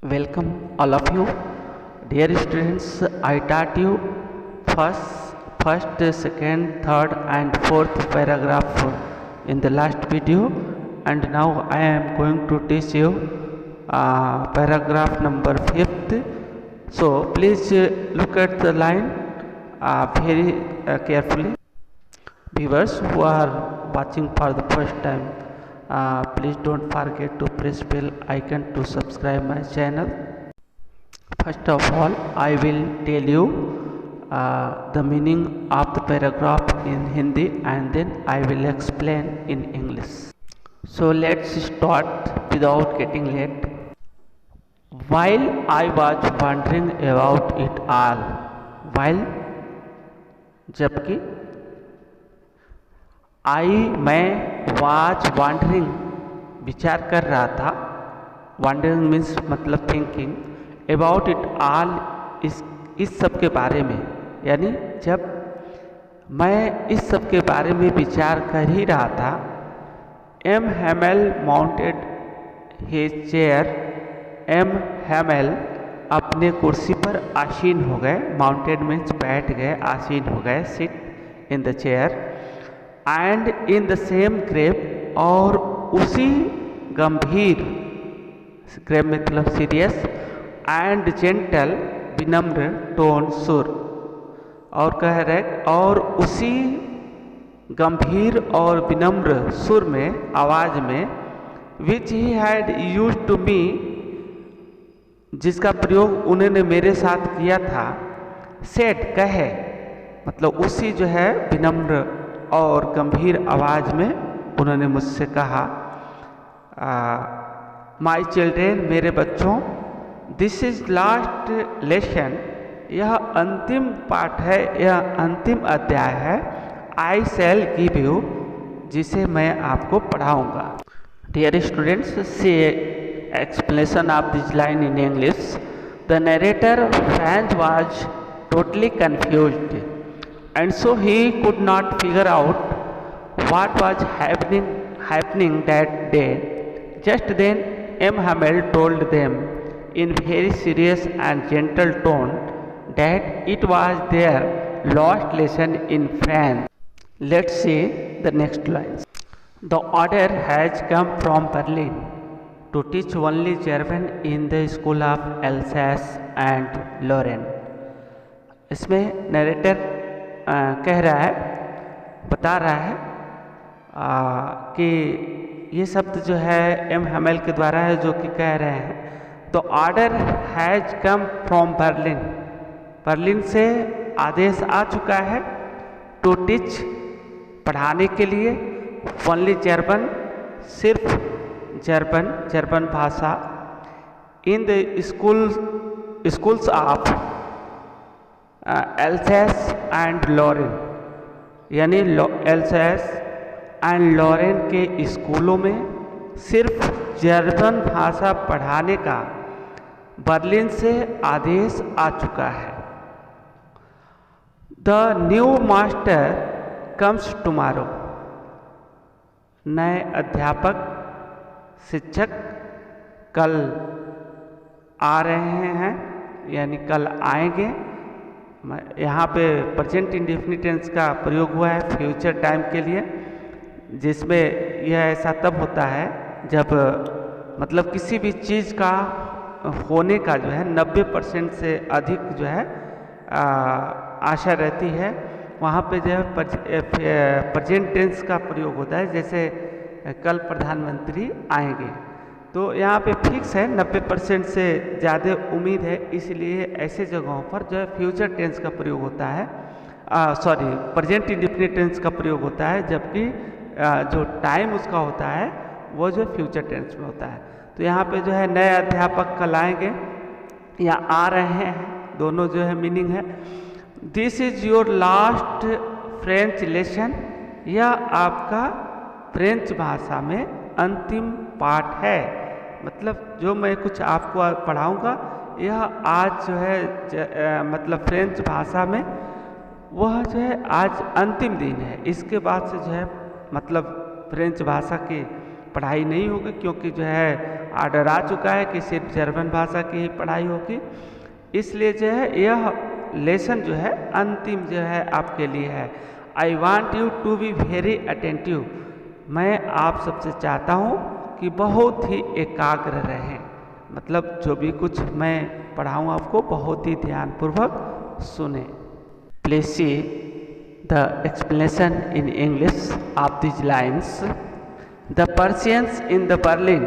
Welcome all of you. Dear students, I taught you first, second, third and fourth paragraph in the last video, and now I am going to teach you paragraph number 5th. So please look at the line very carefully. Viewers who are watching for the first time, please don't forget to press bell icon to subscribe my channel. First of all, I will tell you the meaning of the paragraph in Hindi and then I will explain in English. So let's start without getting late. While I was wondering about it all, while जबकि मैं was wandering विचार कर रहा था, wandering means मतलब thinking, about it all इस सब के बारे में, यानी जब मैं इस सब के बारे में विचार कर ही रहा था, M Hamel mounted his chair, M Hamel अपने कुर्सी पर आसीन हो गए, माउंटेड मीन्स बैठ गए, आसीन हो गए, sit in the chair, and in the same grave, और उसी गंभीर, ग्रेव मतलब सीरियस, एंड जेंटल विनम्र टोन सुर, और कह रहे और उसी गंभीर और विनम्र सुर में, आवाज में, which he had used to me, जिसका प्रयोग उन्होंने मेरे साथ किया था, सेड कहे, मतलब उसी जो है विनम्र और गंभीर आवाज में उन्होंने मुझसे कहा, माई चिल्ड्रेन, मेरे बच्चों, दिस इज लास्ट लेसन, यह अंतिम पाठ है, यह अंतिम अध्याय है, आई शैल गिव यू, जिसे मैं आपको पढ़ाऊंगा. Dear students, see explanation of this line in English. The narrator Franz was totally confused, and so he could not figure out what was happening that day. Just then M. Hamel told them in very serious and gentle tone that it was their lost lesson in French. Let's see the next lines. The order has come from Berlin to teach only German in the school of Alsace and Lorraine. इसमें narrator कह रहा है, बता रहा है कि ये शब्द जो है एम हैमेल के द्वारा है, जो कि कह रहे हैं, तो order has come from Berlin, Berlin से आदेश आ चुका है, टू टीच पढ़ाने के लिए, ओनली जर्मन, सिर्फ जर्मन भाषा, in the schools of Alsace and Lorraine, यानी एल्सेस एंड लॉरेन के स्कूलों में सिर्फ जर्मन भाषा पढ़ाने का बर्लिन से आदेश आ चुका है. The new master comes tomorrow, नए अध्यापक, शिक्षक कल आ रहे हैं, यानी कल आएंगे. यहाँ पे प्रेजेंट इंडेफिनिट टेंस का प्रयोग हुआ है फ्यूचर टाइम के लिए, जिसमें यह ऐसा तब होता है जब मतलब किसी भी चीज़ का होने का जो है 90% से अधिक जो है आशा रहती है, वहाँ पे जो है प्रेजेंट टेंस का प्रयोग होता है. जैसे कल प्रधानमंत्री आएंगे, तो यहाँ पे फिक्स है 90% से ज़्यादा उम्मीद है, इसलिए ऐसे जगहों पर जो है फ्यूचर टेंस का प्रयोग होता है, प्रेजेंट इंडेफिनिट टेंस का प्रयोग होता है, जबकि जो टाइम उसका होता है वो जो फ्यूचर टेंस में होता है. तो यहाँ पे जो है नए अध्यापक कल आएंगे या आ रहे हैं, दोनों जो है मीनिंग है. This is your last French lesson, यह आपका फ्रेंच भाषा में अंतिम पाठ है, मतलब जो मैं कुछ आपको पढ़ाऊंगा यह आज जो है मतलब फ्रेंच भाषा में वह जो है आज अंतिम दिन है. इसके बाद से जो है मतलब फ्रेंच भाषा की पढ़ाई नहीं होगी, क्योंकि जो है आर्डर आ चुका है कि सिर्फ जर्मन भाषा की ही पढ़ाई होगी। इसलिए जो है यह लेसन जो है अंतिम जो है आपके लिए है। I want you to be very attentive. मैं आप सबसे चाहता हूँ कि बहुत ही एकाग्र रहें, मतलब जो भी कुछ मैं पढ़ाऊँ आपको बहुत ही ध्यानपूर्वक सुने। Please see the explanation in English of this lines. The Persians in the Berlin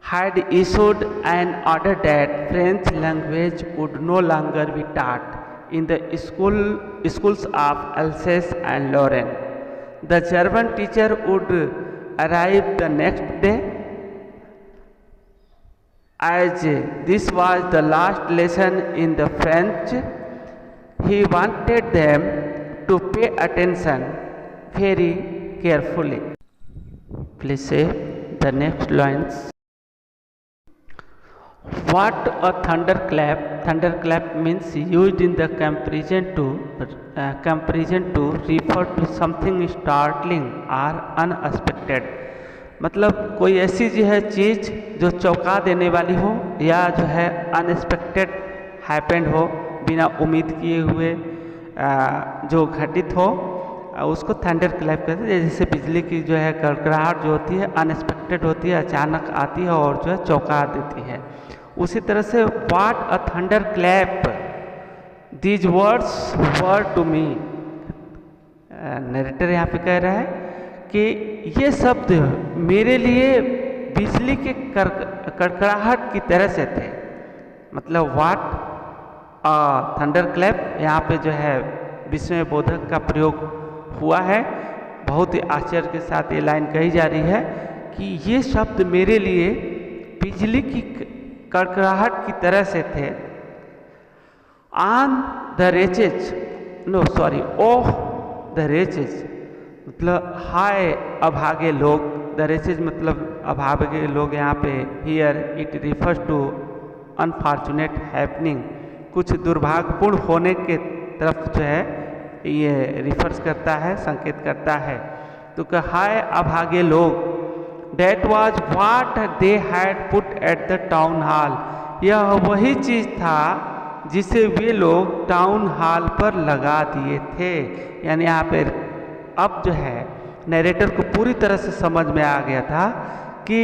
had issued an order that French language would no longer be taught in the schools of Alsace and Lorraine. The German teacher would arrive the next day. As this was the last lesson in the French, he wanted them to pay attention very carefully. Please say the next lines. What a thunderclap! Thunderclap means used in the comparison to refer to something startling or unexpected। मतलब कोई ऐसी जो है चीज़ जो चौंका देने वाली हो या जो है अनएक्सपेक्टेड हैपेंड हो, बिना उम्मीद किए हुए जो घटित हो, उसको थंडर क्लैप कहते हैं। जैसे बिजली की जो है कड़कड़ाहट जो होती है अनएक्सपेक्टेड होती है, अचानक आती है और जो है चौंका देती है। उसी तरह से what a thunder clap these words were to me. Narrator यहाँ पे कह रहा है कि ये शब्द मेरे लिए बिजली के कड़कड़ाहट की तरह से थे। मतलब व्हाट अ थंडर क्लैप, यहाँ पे जो है विस्मय बोधक का प्रयोग हुआ है। बहुत ही आश्चर्य के साथ ये लाइन कही जा रही है कि ये शब्द मेरे लिए बिजली की कड़कड़ाहट की तरह से थे। On the wretches, no sorry, oh the wretches मतलब हाय अभागे लोग। द रेचेज मतलब अभागे लोग। यहाँ पे here it refers to unfortunate happening, कुछ दुर्भाग्यपूर्ण होने के तरफ जो है ये रिफर्स करता है, संकेत करता है। तो हाय अभागे लोग, That was what they had put at the town hall। यह वही चीज़ था जिसे वे लोग टाउन हॉल पर लगा दिए थे। यानी यहाँ पे अब जो है नरेटर को पूरी तरह से समझ में आ गया था कि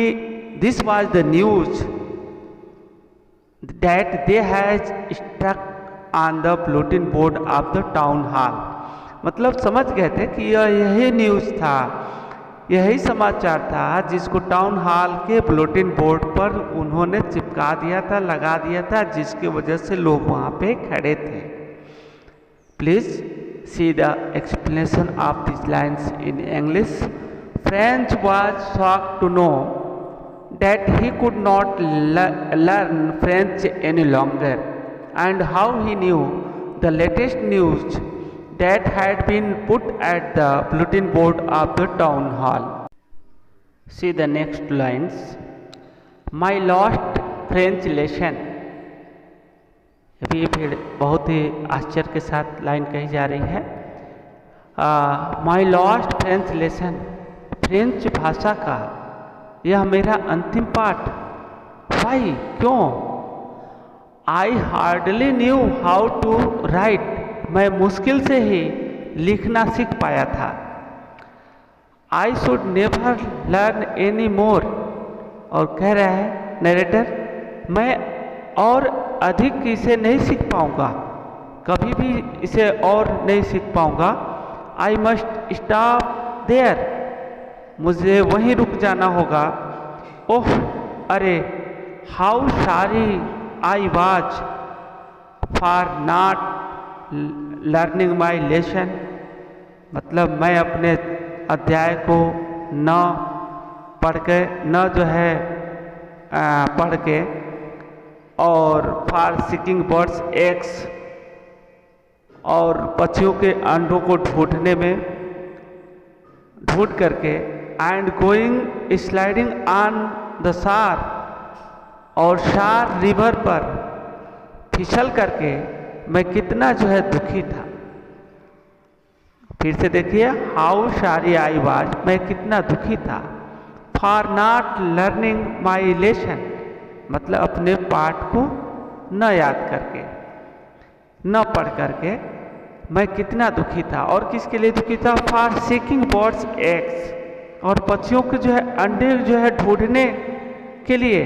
this was the news that they has stuck on the bulletin board of the town hall. मतलब समझ गए थे कि यही न्यूज़ था, यही समाचार था जिसको टाउन हॉल के बुलेटिन बोर्ड पर उन्होंने चिपका दिया था, लगा दिया था, जिसकी वजह से लोग वहाँ पे खड़े थे। Please see the explanation of this lines in English. French was shocked to know that he could not learn French any longer and how he knew the latest news that had been put at the bulletin board of the town hall. See the next lines. My lost French lesson। अभी फिर बहुत ही आश्चर्य के साथ line कही जा रही है। My lost French lesson, French भाषा का यह मेरा अंतिम पाठ। Why? क्यों? I hardly knew how to write। मैं मुश्किल से ही लिखना सीख पाया था। I should never learn any more. और कह रहा है नरेटर, मैं और अधिक इसे नहीं सीख पाऊंगा, कभी भी इसे और नहीं सीख पाऊंगा। आई मस्ट स्टॉप देयर, मुझे वहीं रुक जाना होगा। ओह अरे, how sorry I was for not learning my lesson. मतलब मैं अपने अध्याय को न पढ़ के, न जो है पढ़ के, और फॉर सीकिंग बर्ड्स एग्स, और पक्षियों के अंडों को ढूंढने में, ढूंढ करके, and going sliding on the सार, और सार रिवर पर फिसल करके मैं कितना जो है दुखी था। फिर से देखिए, हाउ सॉरी आई वाज, मैं कितना दुखी था। For not learning my lesson, मतलब अपने पाठ को न याद करके, न पढ़ करके मैं कितना दुखी था। और किसके लिए दुखी था? फॉर सीकिंग बर्ड्स एग्स, और पक्षियों के जो है अंडे जो है ढूंढने के लिए।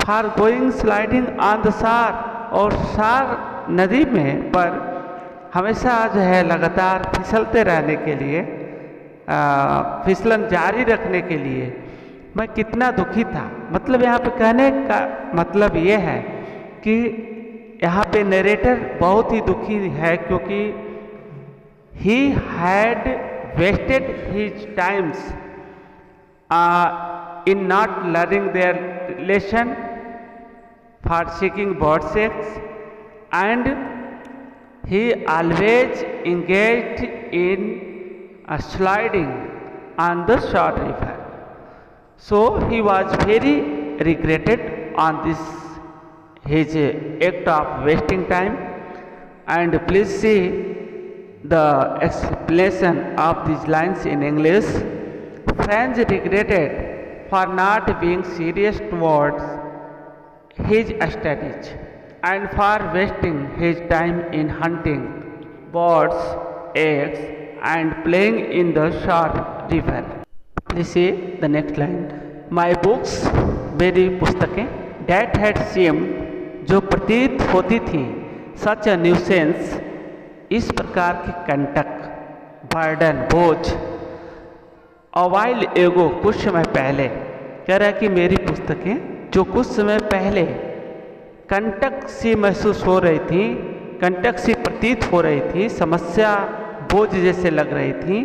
For going sliding on the सार, और सार नदी में पर हमेशा जो है लगातार फिसलते रहने के लिए, फिसलन जारी रखने के लिए मैं कितना दुखी था। मतलब यहाँ पे कहने का मतलब ये है कि यहाँ पे नरेटर बहुत ही दुखी है, क्योंकि he had wasted his times in not learning their lesson, for seeking bird's eggs, and he always engaged in sliding on the short river. So he was very regretted on this his act of wasting time. And please see the explanation of these lines in English. Franz regretted for not being serious towards his studies and for wasting his time in hunting birds, eggs, and playing in the short river. Please see the next line. My books, मेरी पुस्तकें, that had seemed, जो प्रतीत होती थी, सच अ nuisance, इस प्रकार की कंटक, burden, बोझ, अ वाइल एगो, कुछ समय पहले। कह रहा है कि मेरी पुस्तकें जो कुछ समय पहले कंटक सी महसूस हो रही थी, कंटक सी प्रतीत हो रही थी, समस्या बोझ जैसे लग रही थी,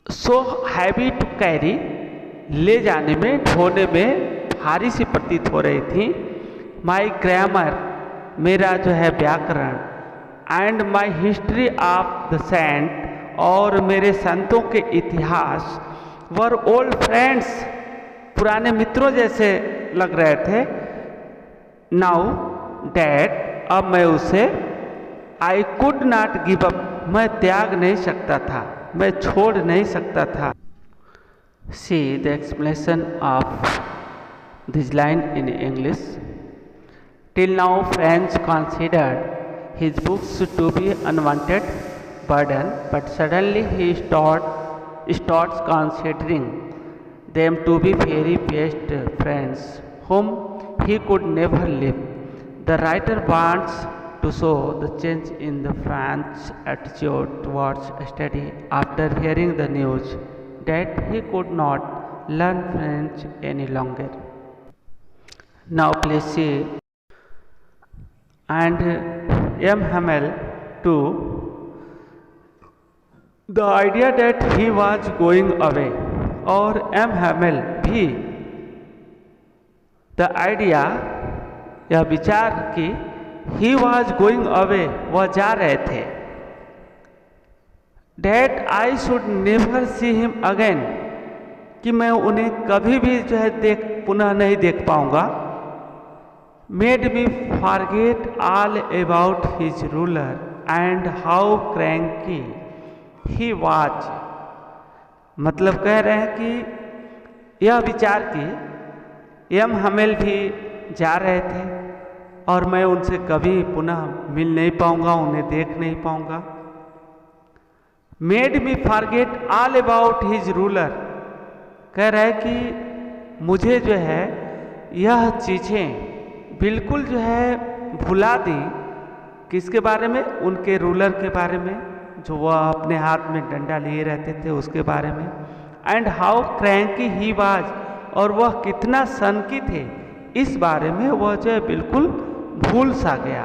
सो हैवी टू कैरी, ले जाने में, ढोने में भारी सी प्रतीत हो रही थी। माई ग्रामर, मेरा जो है व्याकरण, and my history of the saint, और मेरे संतों के इतिहास, वर ओल्ड फ्रेंड्स, पुराने मित्रों जैसे लग रहे थे। नाउ डैट, अब मैं उसे, I could not give up, मैं त्याग नहीं सकता था, मैं छोड़ नहीं सकता था। सी the explanation of this line in English. Till now French considered his books to be unwanted burden, but suddenly he starts considering them to be very best friends whom he could never leave. The writer wants to show the change in the French attitude towards study after hearing the news that he could not learn French any longer. Now please see. And M. Hamel too, the idea that he was going away, और M. Hamel भी the idea या विचार कि he was going away, वह जा रहे थे, that I should never see him again, कि मैं उन्हें कभी भी जो है पुनः नहीं देख पाऊंगा, made me forget all about his ruler and how cranky he was. मतलब कह रहे हैं कि यह विचार कि एम हमेल भी जा रहे थे और मैं उनसे कभी पुनः मिल नहीं पाऊंगा, उन्हें देख नहीं पाऊंगा। Made me forget all about his ruler, कह रहा है कि मुझे जो है यह चीज़ें बिल्कुल जो है भुला दी, किसके बारे में? उनके रूलर के बारे में, जो वह अपने हाथ में डंडा लिए रहते थे उसके बारे में। And how cranky he was, और वह कितना सनकी थे, इस बारे में वह जो है बिल्कुल भूल सा गया,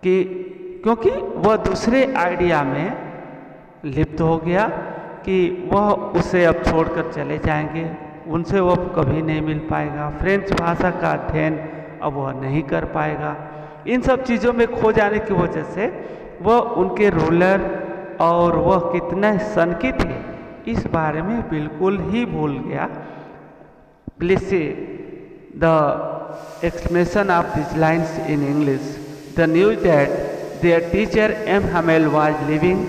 कि क्योंकि वह दूसरे आइडिया में लिप्त हो गया कि वह उसे अब छोड़कर चले जाएंगे, उनसे वह कभी नहीं मिल पाएगा, फ्रेंच भाषा का अध्ययन अब वह नहीं कर पाएगा। इन सब चीज़ों में खो जाने की वजह से वह उनके रूलर और वह कितने सनकी थे इस बारे में बिल्कुल ही भूल गया। Please see the explanation of this lines in English. The news that there teacher M. Hamel was living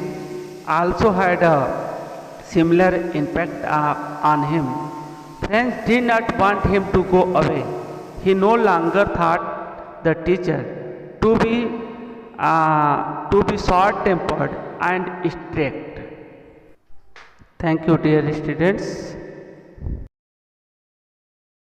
also had similar impact on him. Friends did not want him to go away. He no longer thought the teacher to be short-tempered and strict. Thank you, dear students.